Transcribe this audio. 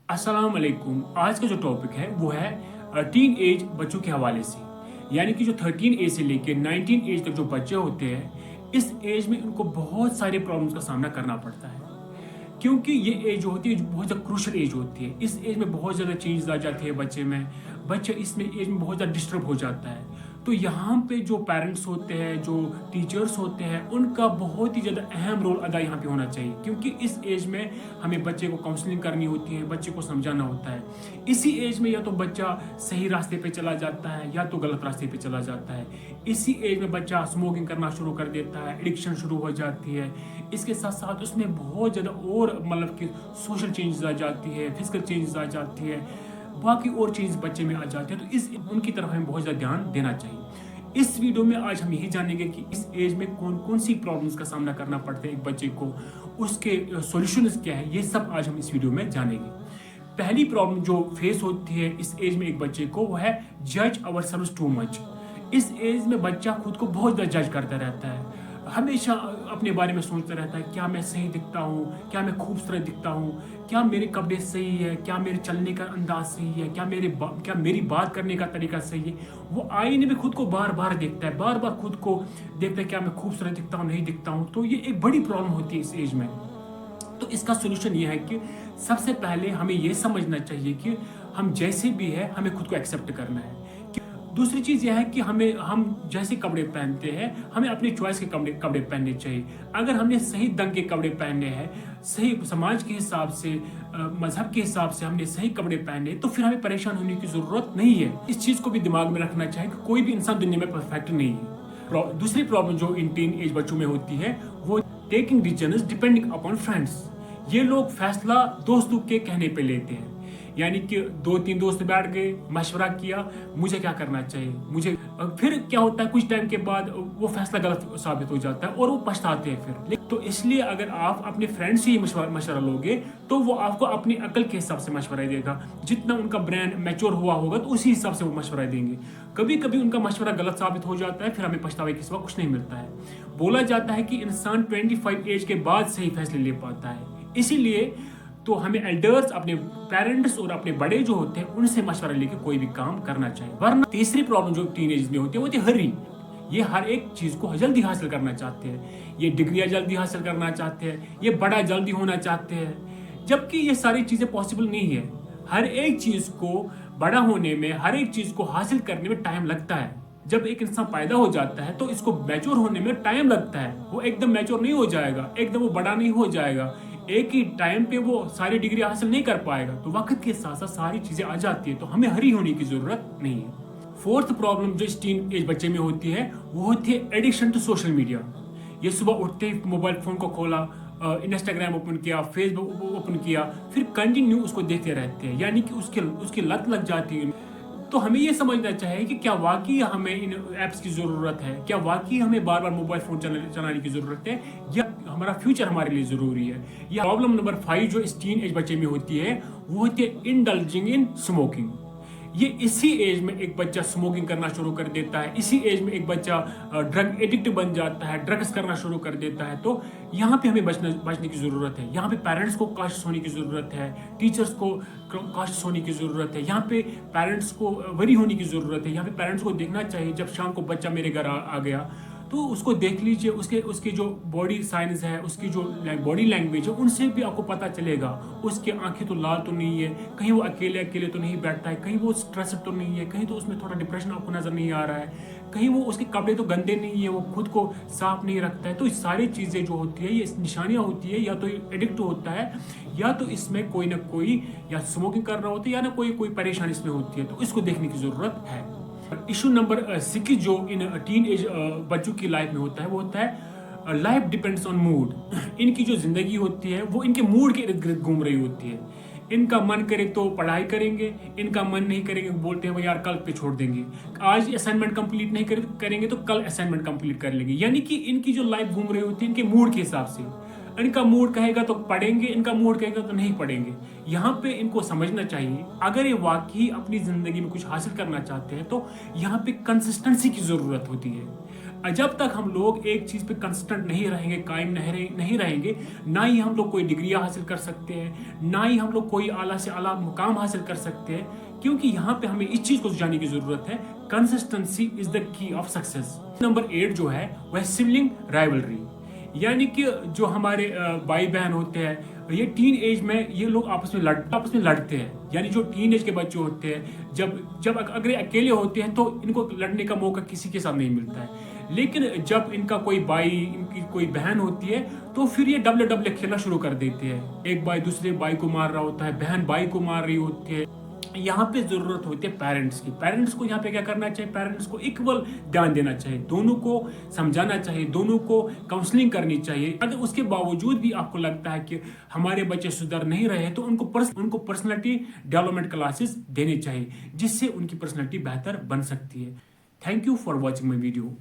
अस्सलाम वालेकुम। आज का जो टॉपिक है वो है टीन एज बच्चों के हवाले से, यानी कि जो 13 एज से लेके 19 एज तक जो बच्चे होते हैं, इस एज में उनको बहुत सारे प्रॉब्लम्स का सामना करना पड़ता है। क्योंकि ये एज जो होती है जो बहुत ज़्यादा क्रूशल एज होती है। इस एज में बहुत ज़्यादा चेंजेस आ जाते हैं बच्चे में। बच्चा इसमें एज में बहुत ज़्यादा डिस्टर्ब हो जाता है। तो यहाँ पे जो पेरेंट्स होते हैं, जो टीचर्स होते हैं, उनका बहुत ही ज़्यादा अहम रोल अदा यहाँ पे होना चाहिए, क्योंकि इस एज में हमें बच्चे को काउंसलिंग करनी होती है, बच्चे को समझाना होता है। इसी एज में या तो बच्चा सही रास्ते पे चला जाता है या तो गलत रास्ते पे चला जाता है। इसी एज में बच्चा स्मोकिंग करना शुरू कर देता है, एडिक्शन शुरू हो जाती है। इसके साथ साथ उसमें बहुत ज़्यादा और मतलब कि सोशल चेंजेस आ जाती है, फिजिकल चेंजेस आ जाती है, बाकी और चीज़ बच्चे में आ जाती है। तो इस उनकी तरफ हमें बहुत ज़्यादा ध्यान देना चाहिए। इस वीडियो में आज हम यही जानेंगे कि इस एज में कौन कौन सी प्रॉब्लम्स का सामना करना पड़ता है एक बच्चे को, उसके सॉल्यूशंस क्या है, ये सब आज हम इस वीडियो में जानेंगे। पहली प्रॉब्लम जो फेस होती है इस एज में एक बच्चे को, वो है जज आवरसेल्व्स टू मच। इस एज में बच्चा खुद को बहुत ज़्यादा जज करता रहता है, हमेशा अपने बारे में सोचता रहता है, क्या मैं सही दिखता हूँ, क्या मैं खूबसूरत दिखता हूँ, क्या मेरे कपड़े सही है, क्या मेरे चलने का अंदाज सही है, क्या मेरी बात करने का तरीका सही है। वो आईने में खुद को बार बार देखता है, बार बार खुद को देखता है, क्या मैं खूबसूरत दिखता हूँ, नहीं दिखता हूँ। तो ये एक बड़ी प्रॉब्लम होती है इस एज में। तो इसका सोल्यूशन ये है कि सबसे पहले हमें ये समझना चाहिए कि हम जैसे भी है हमें खुद को एक्सेप्ट करना है। दूसरी चीज़ यह है कि हम जैसे कपड़े पहनते हैं, हमें अपनी चॉइस के कपड़े पहनने चाहिए। अगर हमने सही दंग के कपड़े पहने हैं, सही समाज के हिसाब से, मजहब के हिसाब से हमने सही कपड़े पहने, तो फिर हमें परेशान होने की ज़रूरत नहीं है। इस चीज़ को भी दिमाग में रखना चाहिए कि कोई भी इंसान दुनिया में परफेक्ट नहीं है। दूसरी प्रॉब्लम जो इन टीन एज बच्चों में होती है वो taking decisions depending upon friends. ये लोग फैसला दोस्तों के कहने पे लेते हैं, यानी कि 2-3 दोस्त बैठ गए, मशवरा किया मुझे क्या करना चाहिए, फिर क्या होता है कुछ टाइम के बाद वो फैसला गलत साबित हो जाता है और वो पछताते हैं फिर। तो इसलिए अगर आप अपने फ्रेंड से ही मशवरा लोगे तो वो आपको अपनी अकल के हिसाब से मशवरा देगा। जितना उनका ब्रेन मैच्योर हुआ होगा तो उसी हिसाब से वो मशवरा देंगे। कभी कभी उनका मशवरा गलत साबित हो जाता है, फिर हमें पछतावे के सिवा कुछ नहीं मिलता है। बोला जाता है कि इंसान 25 एज के बाद सही फैसले ले पाता है। इसीलिए तो हमें एल्डर्स, अपने पेरेंट्स और अपने बड़े जो होते हैं उनसे मशवरा लेके कोई भी काम करना चाहिए। वरना तीसरी प्रॉब्लम जो टीनेज में होती है वो होती है हरी। ये हर एक चीज को जल्दी हासिल करना चाहते हैं, ये डिग्रियां जल्दी हासिल करना चाहते हैं, ये बड़ा जल्दी होना चाहते हैं, जबकि ये सारी चीजें पॉसिबल नहीं है। हर एक चीज को बड़ा होने में, हर एक चीज को हासिल करने में टाइम लगता है। जब एक इंसान पैदा हो जाता है तो इसको मैच्योर होने में टाइम लगता है। वो एकदम मैच्योर नहीं हो जाएगा, एकदम वो बड़ा नहीं हो जाएगा, एक ही टाइम पे वो सारी डिग्री हासिल नहीं कर पाएगा। तो वक्त के साथ साथ सारी चीजें आ जाती है, तो हमें हरी होने की जरूरत नहीं है। फोर्थ प्रॉब्लम जो इस टीन एज बच्चे में होती है वो होती है एडिक्शन टू सोशल मीडिया। ये सुबह उठते ही मोबाइल फोन को खोला, इंस्टाग्राम ओपन किया, फेसबुक ओपन किया, फिर कंटिन्यू उसको देखते रहते हैं, यानी कि उसकी लत लग जाती है। तो हमें ये समझना चाहिए कि क्या वाकई हमें इन ऐप्स की ज़रूरत है, क्या वाकई हमें बार बार मोबाइल फ़ोन चलाने की ज़रूरत है, या हमारा फ्यूचर हमारे लिए ज़रूरी है। या प्रॉब्लम नंबर 5 जो इस टीन एज बच्चे में होती है वो होती है इंडल्जिंग इन स्मोकिंग। ये इसी एज में एक बच्चा स्मोकिंग करना शुरू कर देता है, इसी एज में एक बच्चा ड्रग एडिक्ट बन जाता है, ड्रग्स करना शुरू कर देता है। तो यहाँ पे हमें बचने की ज़रूरत है। यहाँ पे पेरेंट्स को कॉशियस होने की ज़रूरत है, टीचर्स को कॉशियस होने की ज़रूरत है, यहाँ पे पेरेंट्स को वरी होने की ज़रूरत है। यहाँ पे पेरेंट्स को देखना चाहिए, जब शाम को बच्चा मेरे घर आ गया तो उसको देख लीजिए, उसके जो बॉडी साइंस है, उसकी जो बॉडी लैंग्वेज है, उनसे भी आपको पता चलेगा उसकी आंखें तो लाल तो नहीं है, कहीं वो अकेले तो नहीं बैठता है, कहीं वो स्ट्रेस्ड तो नहीं है, कहीं तो उसमें थोड़ा डिप्रेशन आपको नज़र नहीं आ रहा है, कहीं वो उसके कपड़े तो गंदे नहीं है, वो खुद को साफ नहीं रखता है। तो ये सारी चीज़ें जो होती है ये निशानियाँ होती है, या तो एडिक्ट होता है, या तो इसमें कोई ना कोई या स्मोकिंग कर रहा होता है, या ना कोई परेशानी इसमें होती है। तो इसको देखने की ज़रूरत है। इशू नंबर 6 जो इन टीन एज बच्चों की लाइफ में होता है वो होता है लाइफ डिपेंड्स ऑन मूड। इनकी जो जिंदगी होती है वो इनके मूड के इर्द गिर्द घूम रही होती है। इनका मन करे तो पढ़ाई करेंगे, इनका मन नहीं करेंगे बोलते हैं वो यार कल पे छोड़ देंगे, आज असाइनमेंट कंप्लीट नहीं करेंगे तो कल असाइनमेंट कंप्लीट कर लेंगे। यानी कि इनकी जो लाइफ घूम रही होती है इनके मूड के हिसाब से। इनका मूड कहेगा तो पढ़ेंगे, इनका मूड कहेगा तो नहीं पढ़ेंगे। यहाँ पे इनको समझना चाहिए, अगर ये वाकई अपनी ज़िंदगी में कुछ हासिल करना चाहते हैं तो यहाँ पे कंसिस्टेंसी की ज़रूरत होती है। जब तक हम लोग एक चीज़ पे कंसिस्टेंट नहीं रहेंगे, कायम नहीं रहेंगे, ना ही हम लोग कोई डिग्रियाँ हासिल कर सकते हैं, ना ही हम लोग कोई आला से आला मुकाम हासिल कर सकते हैं, क्योंकि यहाँ पे हमें इस चीज़ को जानने की ज़रूरत है, consistency is the key of success. Number 8 जो है वह सिबलिंग राइवलरी, यानी कि जो हमारे भाई बहन होते हैं, ये टीन एज में ये लोग आपस में लड़ते हैं। यानी जो टीन एज के बच्चे होते हैं, जब अगर ये अकेले होते हैं तो इनको लड़ने का मौका किसी के साथ नहीं मिलता है, लेकिन जब इनका कोई भाई, इनकी कोई बहन होती है तो फिर ये डबले खेलना शुरू कर देते हैं। एक भाई दूसरे भाई को मार रहा होता है, बहन भाई को मार रही होती है। यहाँ पे जरूरत होती है पेरेंट्स की। पेरेंट्स को यहाँ पे क्या करना चाहिए, पेरेंट्स को इक्वल ध्यान देना चाहिए, दोनों को समझाना चाहिए, दोनों को काउंसलिंग करनी चाहिए। अगर उसके बावजूद भी आपको लगता है कि हमारे बच्चे सुधर नहीं रहे तो उनको पर्सनैलिटी डेवलपमेंट क्लासेस देनी चाहिए, जिससे उनकी पर्सनैलिटी बेहतर बन सकती है। Thank you for watching my video.